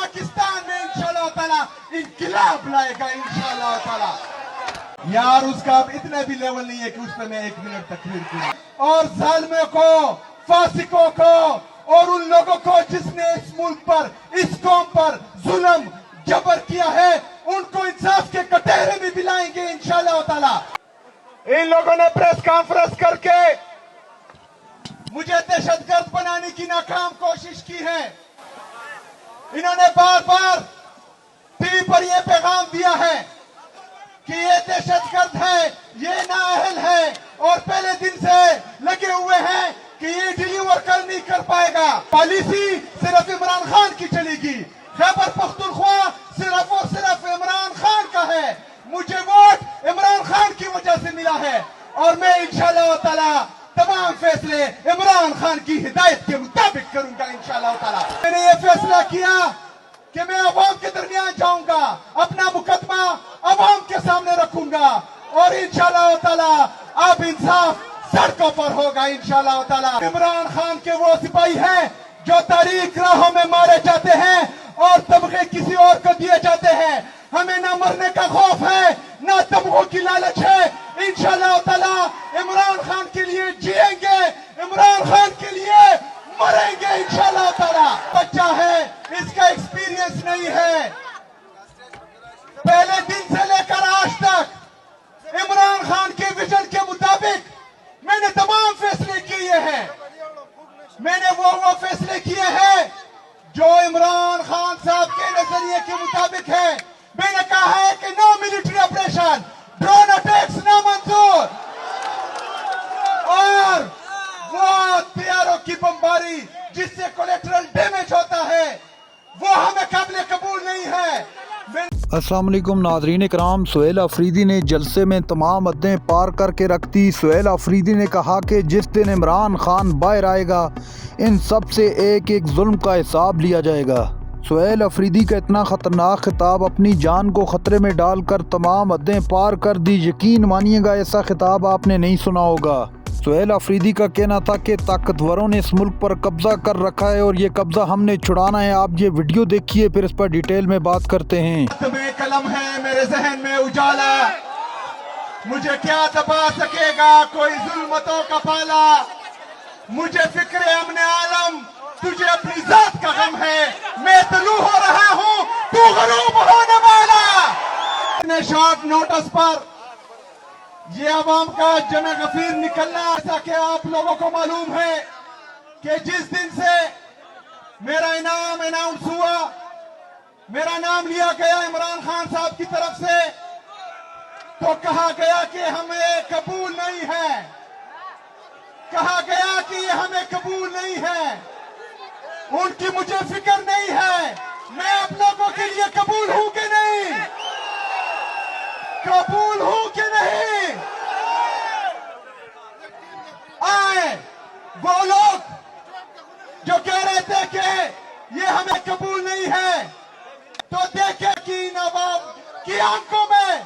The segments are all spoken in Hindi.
पाकिस्तान में इंशाल्लाह ताला इंकिलाब लाएगा इंशाल्लाह ताला। यार उसका अब इतना भी लेवल नहीं है कि उस पर मैं 1 मिनट तकरीर करूं। और जालिमों को, फासिकों को और उन लोगों को जिसने इस मुल्क पर, इस कौम पर जुल्म जबर किया है, उनको इंसाफ के कटहरे में बिलाएंगे इंशाल्लाह ताला। इन लोगों ने प्रेस कॉन्फ्रेंस करके मुझे दहशतगर्द बनाने की नाकाम कोशिश की है। इन्होंने बार बार टीवी पर यह पैगाम दिया है कि ये दहशतगर्द है, ये नाअहल है और पहले दिन से लगे हुए हैं कि ये डिलीवर कर नहीं कर पाएगा। पॉलिसी सिर्फ इमरान खान की चलेगी, खैबर पख्तूनख्वा सिर्फ और सिर्फ इमरान खान का है। मुझे वोट इमरान खान की वजह से मिला है और मैं इंशाल्लाह ताला तमाम फैसले इमरान खान की हिदायत के मुताबिक करूंगा इंशाल्लाह ताला। मैंने ये फैसला किया कि मैं अवाम के दरमियान जाऊंगा, अपना मुकदमा अवाम के सामने रखूंगा और इंशाल्लाह ताला अब इंसाफ सड़कों पर होगा इंशाल्लाह ताला। इमरान खान के वो सिपाही हैं जो तारीख राहों में मारे जाते हैं और तमगे किसी और को दिए जाते हैं। हमें ना मरने का खौफ है, ना तमगों की लालच है। इंशाल्लाह ताला इमरान खान के लिए जिएंगे, इमरान खान के लिए मरेंगे इंशाल्लाह ताला। बच्चा है, इसका एक्सपीरियंस नहीं है। पहले दिन से लेकर आज तक इमरान खान के विजन के मुताबिक मैंने तमाम फैसले किए हैं। मैंने वो फैसले किए हैं जो इमरान खान साहब के नजरिए के मुताबिक है। मैंने कहा है कि no military operation, drone attacks ना मंजूर, और वो तैयारों की बमबारी जिससे कोलेटरल डैमेज होता है वो हमें काबिल कबूल नहीं है। अस्सलाम वालेकुम नाज़रीन इकराम, सुहेल अफरीदी ने जलसे में तमाम हदें पार करके रख दी। सुहेल अफरीदी ने कहा कि जिस दिन इमरान खान बाहर आएगा इन सब से एक एक जुल्म का हिसाब लिया जाएगा। सुहेल अफरीदी का इतना ख़तरनाक खिताब अपनी जान को ख़तरे में डालकर तमाम हदें पार कर दी। यकीन मानिएगा ऐसा खिताब आपने नहीं सुना होगा। सुहेल अफरीदी का कहना था कि ताकतवरों ने इस मुल्क पर कब्जा कर रखा है और ये कब्जा हमने छुड़ाना है। आप ये वीडियो देखिए, फिर इस पर डिटेल में बात करते हैं। तुम्हें कलम है, मेरे जहन में उजाला, मुझे क्या दबा सकेगा कोई जुल्मतों का पाला। मुझे फिक्र अमने आलम, तुझे अपनी जात का गम है। मैं तलू हो रहा हूँ, तू गरूब होने वाला। इतने शॉर्ट नोटिस पर ये अवाम का जमे गफीर निकलना, ऐसा कि आप लोगों को मालूम है कि जिस दिन से मेरा इनाम अनाउंस हुआ, मेरा नाम लिया गया इमरान खान साहब की तरफ से, तो कहा गया कि हमें कबूल नहीं है, कहा गया कि हमें कबूल नहीं है, उनकी मुझे फिक्र नहीं है। मैं आप लोगों के लिए कबूल हूं कि नहीं, कबूल हूं कि नहीं। आए वो लोग जो कह रहे थे कि ये हमें कबूल नहीं है, तो देखे कि इन आवाम की आंखों में,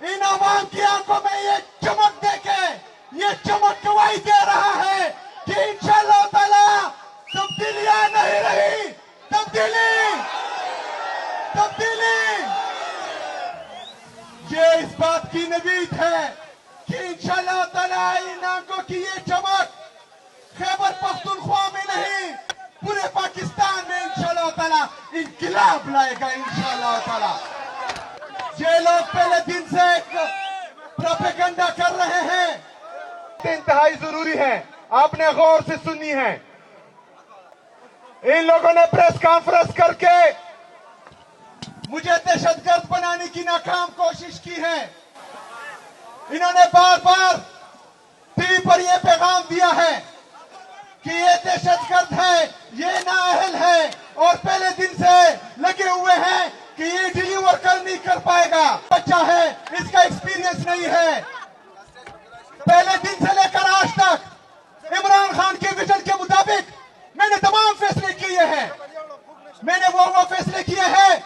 इन आवाम की आंखों में ये चमक देखे, ये चमक गवाही दे रहा है कि इंशाल्लाह ताला तब्दीलियां नहीं रही, तब्दीली तब्दीली। ये इस बात की नवीद है कि इंशाल्लाह ताला इन आंखों की ये चमक खैबर पख्तूनख्वा में नहीं, पूरे पाकिस्तान में इंशाल्लाह ताला इंकिलाब लाएगा इंशाल्लाह ताला। ये लोग पहले दिन से प्रोपेगेंडा कर रहे हैं, इंतहाई जरूरी है, आपने गौर से सुननी है। इन लोगों ने प्रेस कॉन्फ्रेंस करके मुझे दहशतगर्द बनाने की नाकाम कोशिश की है। इन्होंने बार बार टीवी पर यह पैगाम दिया है कि ये दहशतगर्द है, ये नाअहल है और पहले दिन से लगे हुए हैं कि ये डिलीवर कर नहीं कर पाएगा। बच्चा है, इसका एक्सपीरियंस नहीं है। पहले दिन से लेकर आज तक इमरान खान के विजन के मुताबिक मैंने तमाम फैसले किए हैं। मैंने वो फैसले किए हैं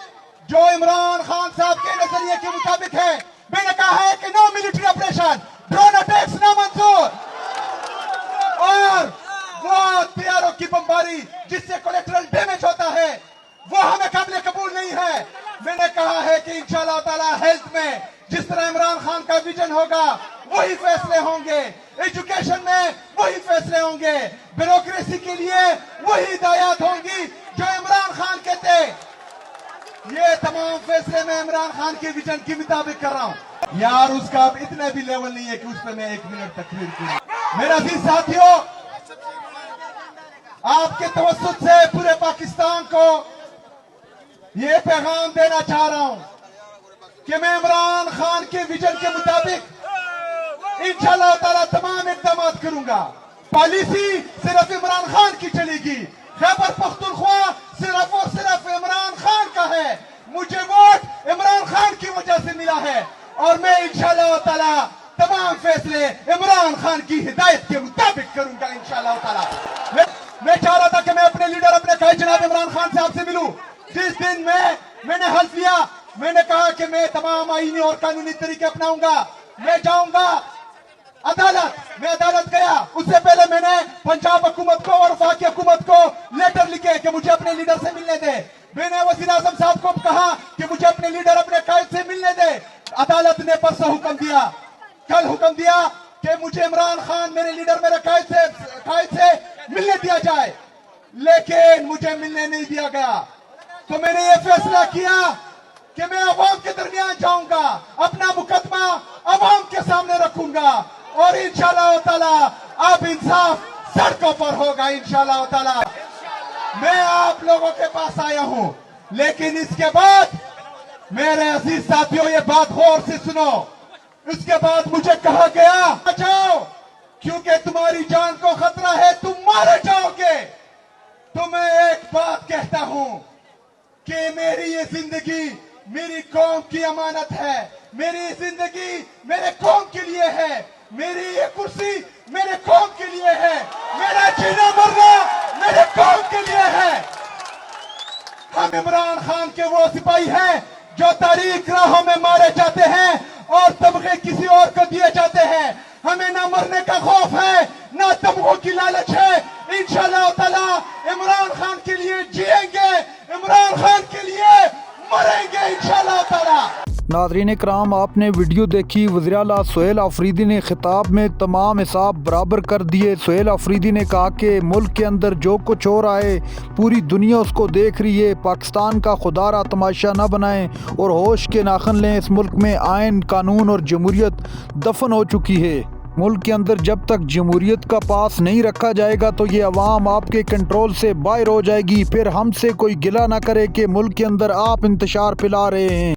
जो इमरान खान साहब के नजरिए के मुताबिक है। मैंने कहा है कि no military operation, drone attacks ना मंजूर, और वो तैयारों की बमबारी जिससे कोलेटरल डैमेज होता है वो हमें काबिल कबूल मैंने कहा है कि इंशाल्लाह ताला हेल्थ में जिस तरह इमरान खान का विजन होगा वही फैसले होंगे, एजुकेशन में वही फैसले होंगे, ब्यूरोक्रेसी के लिए वही हिदायत होंगी जो इमरान खान के थे। ये तमाम फैसले मैं इमरान खान के विजन के मुताबिक कर रहा हूं। यार उसका अब इतना भी लेवल नहीं है कि उस पर मैं 1 मिनट तकरीर करूं। मेरा अजीज साथियों, आपके तवज्जुह से पूरे पाकिस्तान को ये पैगाम देना चाह रहा हूं कि मैं इमरान खान के विजन के मुताबिक इंशाल्लाह ताला तमाम इक़दाम करूंगा। पॉलिसी सिर्फ इमरान खान की चलेगी। खैबर पख्तूनख्वा सिर्फ और सिर्फ इमरान खान का है। मुझे वोट इमरान खान की वजह से मिला है और मैं इंशाल्लाह ताला तमाम फैसले इमरान खान की हिदायत के मुताबिक करूंगा इंशाल्लाह ताला। मैं चाह रहा था कि मैं अपने लीडर, अपने कायद जनाब इमरान खान से आपसे मिलूं। जिस दिन मैंने हल्फ लिया, मैंने कहा कि मैं तमाम आईनी और कानूनी तरीके अपनाऊंगा। मैं जाऊंगा अदालत, मैं अदालत गया। उससे पहले मैंने पंजाब हुकूमत को और वफाकी हुकूमत को लेटर लिखे कि मुझे अपने लीडर से मिलने दे। मैंने वज़ीर आज़म साहब को कहा कि मुझे अपने लीडर, अपने कायद से मिलने दे। अदालत ने परसों हुक्म दिया, कल हुक्म दिया कि मुझे इमरान खान, मेरे लीडर, मेरे कायद से मिलने दिया जाए, लेकिन मुझे मिलने नहीं दिया गया। तो मैंने ये फैसला किया कि मैं अवाम के दरमियान जाऊंगा, अपना मुकदमा अवाम के सामने रखूंगा और इंशाल्लाह ताला अब इंसाफ सड़कों पर होगा इंशाल्लाह ताला। मैं आप लोगों के पास आया हूं, लेकिन इसके बाद मेरे अजीज साथियों ये बात गौर से सुनो। इसके बाद मुझे कहा गया बचाओ क्योंकि तुम्हारी जान को खतरा है, तुम मारे जाओगे। तो मैं एक बात कहता हूं कि मेरी ये जिंदगी मेरी कौम की अमानत है। मेरी जिंदगी मेरे कौम के लिए है। मेरी ये कुर्सी मेरे कौम के लिए है। मेरा जीना मरना मेरे कौम के लिए है। हम इमरान खान के वो सिपाही हैं जो तारीख राहों में मारे जाते हैं और तमगे किसी और को दिए जाते हैं। हमें ना मरने का खौफ है, ना तमगों की लालच है। इंशाल्लाह ताला इमरान खान के लिए जिएंगे, इमरान खान के लिए मरेंगे इंशाल्लाह ताला। नाज़रीन इकराम, आपने वीडियो देखी। वज़ीर आला सुहेल आफरीदी ने खिताब में तमाम हिसाब बराबर कर दिए। सुहेल आफरीदी ने कहा कि मुल्क के अंदर जो कुछ हो रहा है पूरी दुनिया उसको देख रही है। पाकिस्तान का खुदारा तमाशा न बनाएं और होश के नाखन लें। इस मुल्क में आइन, कानून और जमहूरियत दफन हो चुकी है। मुल्क के अंदर जब तक जमहूरियत का पास नहीं रखा जाएगा तो ये अवाम आपके कंट्रोल से बाहर हो जाएगी। फिर हमसे कोई गिला ना करे कि मुल्क के अंदर आप इंतशार फैला रहे हैं।